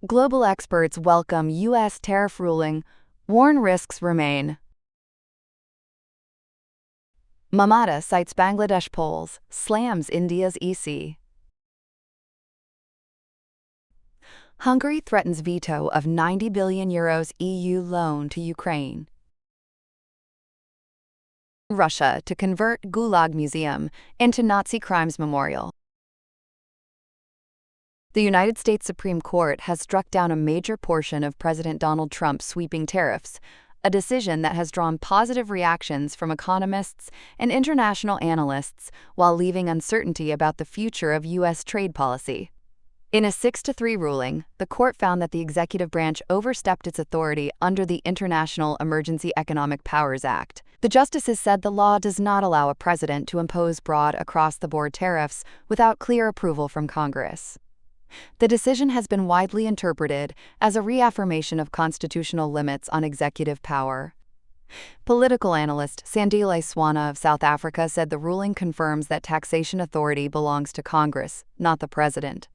Global experts welcome U.S. tariff ruling, warn risks remain. Mamata cites Bangladesh polls, slams India's EC. Hungary threatens veto of €90 billion EU loan to Ukraine. Russia to convert Gulag Museum into Nazi Crimes Memorial. The United States Supreme Court has struck down a major portion of President Donald Trump's sweeping tariffs, a decision that has drawn positive reactions from economists and international analysts while leaving uncertainty about the future of U.S. trade policy. In a 6-3 ruling, the court found that the executive branch overstepped its authority under the International Emergency Economic Powers Act. The justices said the law does not allow a president to impose broad across-the-board tariffs without clear approval from Congress. The decision has been widely interpreted as a reaffirmation of constitutional limits on executive power. Political analyst Sandile Swana of South Africa said the ruling confirms that taxation authority belongs to Congress, not the president.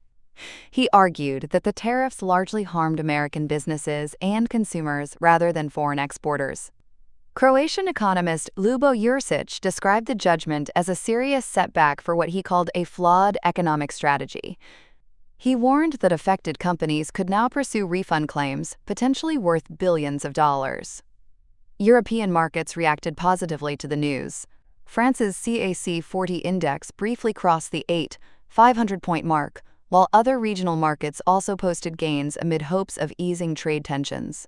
He argued that the tariffs largely harmed American businesses and consumers rather than foreign exporters. Croatian economist Ljubo Jurčić described the judgment as a serious setback for what he called a flawed economic strategy. He warned that affected companies could now pursue refund claims, potentially worth billions of dollars. European markets reacted positively to the news. France's CAC 40 index briefly crossed the 500-point mark, while other regional markets also posted gains amid hopes of easing trade tensions.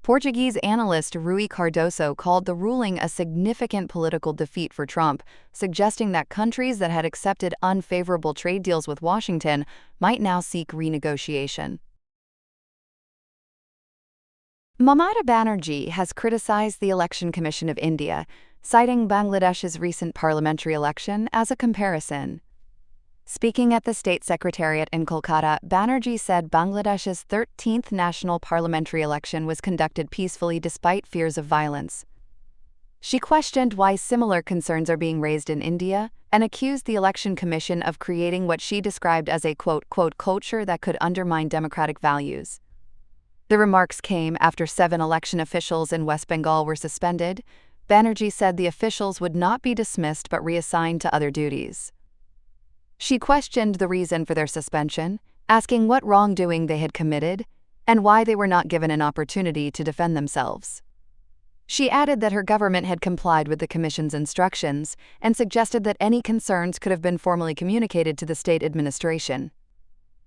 Portuguese analyst Rui Cardoso called the ruling a significant political defeat for Trump, suggesting that countries that had accepted unfavorable trade deals with Washington might now seek renegotiation. Mamata Banerjee has criticized the Election Commission of India, citing Bangladesh's recent parliamentary election as a comparison. Speaking at the State Secretariat in Kolkata, Banerjee said Bangladesh's 13th national parliamentary election was conducted peacefully despite fears of violence. She questioned why similar concerns are being raised in India and accused the Election Commission of creating what she described as a quote, culture that could undermine democratic values. The remarks came after 7 election officials in West Bengal were suspended. Banerjee said the officials would not be dismissed but reassigned to other duties. She questioned the reason for their suspension, asking what wrongdoing they had committed and why they were not given an opportunity to defend themselves. She added that her government had complied with the Commission's instructions and suggested that any concerns could have been formally communicated to the state administration.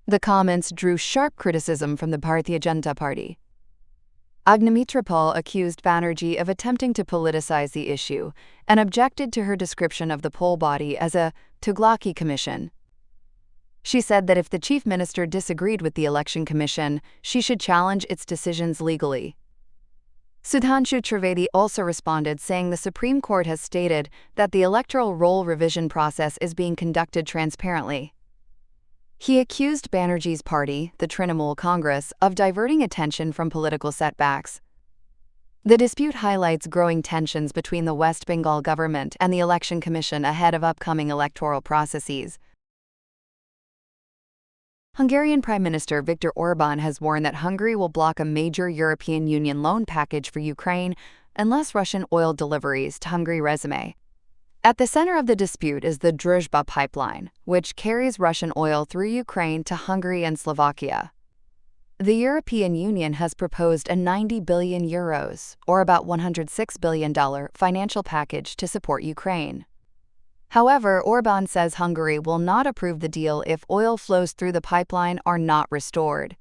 The comments drew sharp criticism from the Bharatiya Janata Party. Agnimitra Paul accused Banerjee of attempting to politicize the issue and objected to her description of the poll body as a Tughlaqi commission. She said that if the chief minister disagreed with the election commission, she should challenge its decisions legally. Sudhanshu Trivedi also responded, saying the Supreme Court has stated that the electoral roll revision process is being conducted transparently. He accused Banerjee's party, the Trinamool Congress, of diverting attention from political setbacks. The dispute highlights growing tensions between the West Bengal government and the Election Commission ahead of upcoming electoral processes. Hungarian Prime Minister Viktor Orbán has warned that Hungary will block a major European Union loan package for Ukraine unless Russian oil deliveries to Hungary resume. At the center of the dispute is the Druzhba pipeline, which carries Russian oil through Ukraine to Hungary and Slovakia. The European Union has proposed a €90 billion, or about $106 billion, financial package to support Ukraine. However, Orbán says Hungary will not approve the deal if oil flows through the pipeline are not restored.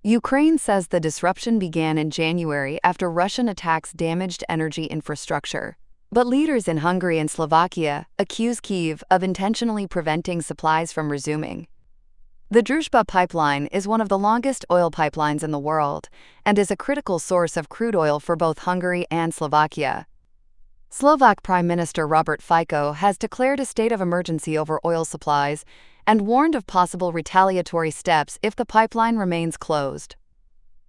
Ukraine says the disruption began in January after Russian attacks damaged energy infrastructure. But leaders in Hungary and Slovakia accuse Kyiv of intentionally preventing supplies from resuming. The Druzhba pipeline is one of the longest oil pipelines in the world and is a critical source of crude oil for both Hungary and Slovakia. Slovak Prime Minister Robert Fico has declared a state of emergency over oil supplies and warned of possible retaliatory steps if the pipeline remains closed.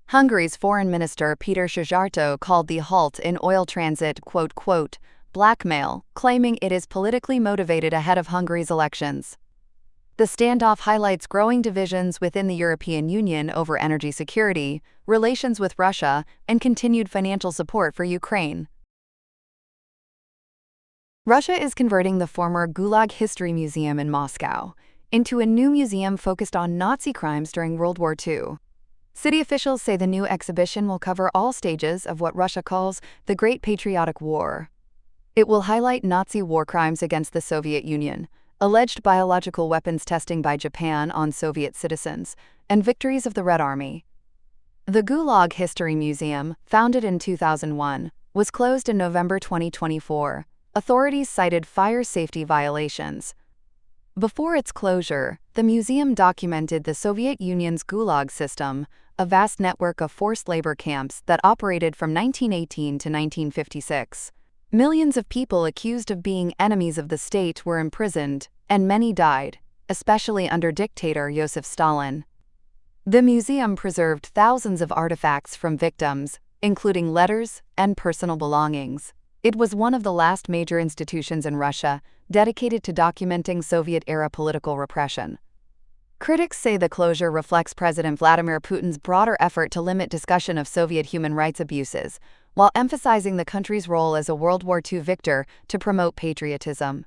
Hungary's Foreign Minister Peter Szijjártó called the halt in oil transit blackmail, claiming it is politically motivated ahead of Hungary's elections. The standoff highlights growing divisions within the European Union over energy security, relations with Russia, and continued financial support for Ukraine. Russia is converting the former Gulag History Museum in Moscow into a new museum focused on Nazi crimes during World War II. City officials say the new exhibition will cover all stages of what Russia calls the Great Patriotic War. It will highlight Nazi war crimes against the Soviet Union, alleged biological weapons testing by Japan on Soviet citizens, and victories of the Red Army. The Gulag History Museum, founded in 2001, was closed in November 2024. Authorities cited fire safety violations. Before its closure, the museum documented the Soviet Union's Gulag system, a vast network of forced labor camps that operated from 1918 to 1956. Millions of people accused of being enemies of the state were imprisoned, and many died, especially under dictator Joseph Stalin. The museum preserved thousands of artifacts from victims, including letters and personal belongings. It was one of the last major institutions in Russia dedicated to documenting Soviet-era political repression. Critics say the closure reflects President Vladimir Putin's broader effort to limit discussion of Soviet human rights abuses, while emphasizing the country's role as a World War II victor to promote patriotism.